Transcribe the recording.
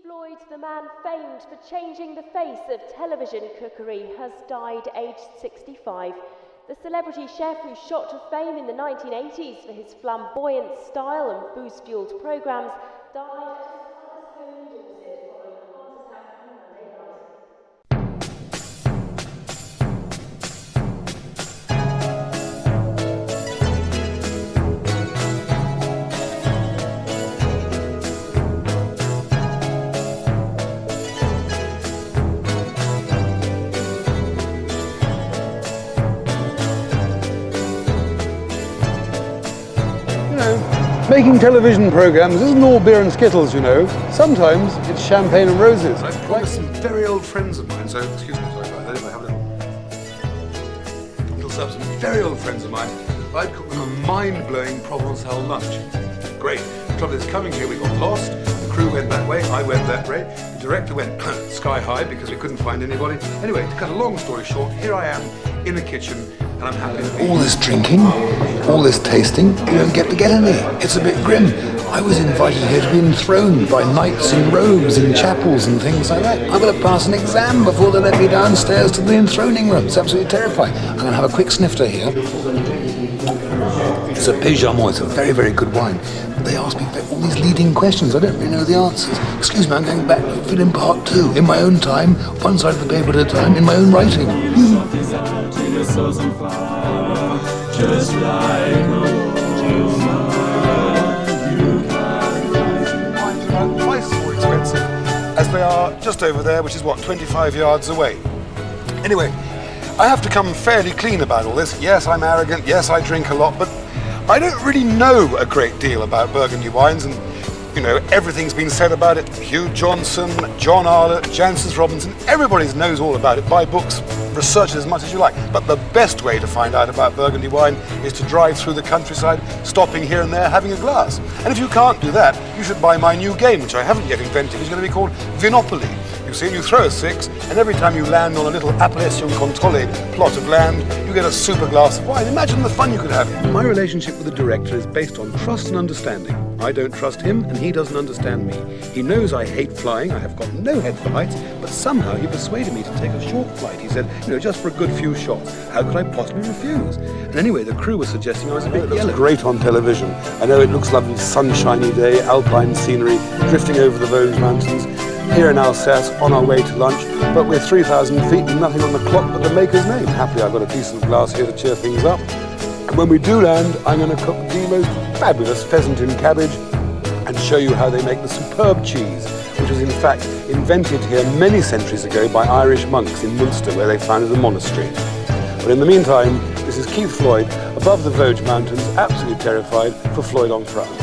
Floyd, the man famed for changing the face of television cookery, has died aged 65. The celebrity chef who shot to fame in the 1980s for his flamboyant style and booze-fueled programmes died at his father's home in Dorset following a heart attack on Monday night. Making television programmes isn't all beer and skittles, you know. Sometimes it's champagne and roses. I've promised some very old friends of mine, so excuse me, sorry about that, if I have a little serve some very old friends of mine. I'd cook them a mind-blowing Provençal lunch. Great. The trouble is, coming here we got lost, the crew went that way, I went that way, the director went sky high because we couldn't find anybody. Anyway, to cut a long story short, here I am in the kitchen, and I'm happy. All this drinking, all this tasting, you don't get to get any. It's a bit grim. I was invited here to be enthroned by knights in robes in chapels and things like that. I've got to pass an exam before they let me downstairs to the enthroning room. It's absolutely terrifying. I'm going to have a quick snifter here. It's a Péjamont. It's a very, very good wine. They ask me all these leading questions. I don't really know the answers. Excuse me, I'm going back to fill in part 2, in my own time, one side of the paper at a time, in my own writing. Just like Wines are about twice as more expensive as they are just over there, which is what, 25 yards away. Anyway, I have to come fairly clean about all this. Yes, I'm arrogant, yes, I drink a lot, but I don't really know a great deal about Burgundy wines, and you know, everything's been said about it. Hugh Johnson, John Arlott, Jancis Robinson, everybody knows all about it. Buy books, research it as much as you like. But the best way to find out about Burgundy wine is to drive through the countryside, stopping here and there, having a glass. And if you can't do that, you should buy my new game, which I haven't yet invented. It's going to be called Vinopoly. You see, you throw a 6, and every time you land on a little Appellation Contrôlée plot of land, you get a super glass of wine. Imagine the fun you could have. My relationship with the director is based on trust and understanding. I don't trust him, and he doesn't understand me. He knows I hate flying, I have got no head for heights, but somehow he persuaded me to take a short flight. He said, you know, just for a good few shots. How could I possibly refuse? And anyway, the crew was suggesting I was a bit yellow. It looks great on television. I know it looks lovely, sunshiny day, alpine scenery, drifting over the Vosges Mountains. Here in Alsace, on our way to lunch, but we're 3,000 feet and nothing on the clock but the maker's name. Happily, I've got a decent glass here to cheer things up. And when we do land, I'm going to cook the most fabulous pheasant in cabbage and show you how they make the superb cheese, which was in fact invented here many centuries ago by Irish monks in Munster, where they founded a monastery. But in the meantime, this is Keith Floyd above the Vosges Mountains, absolutely terrified, for Floyd on France.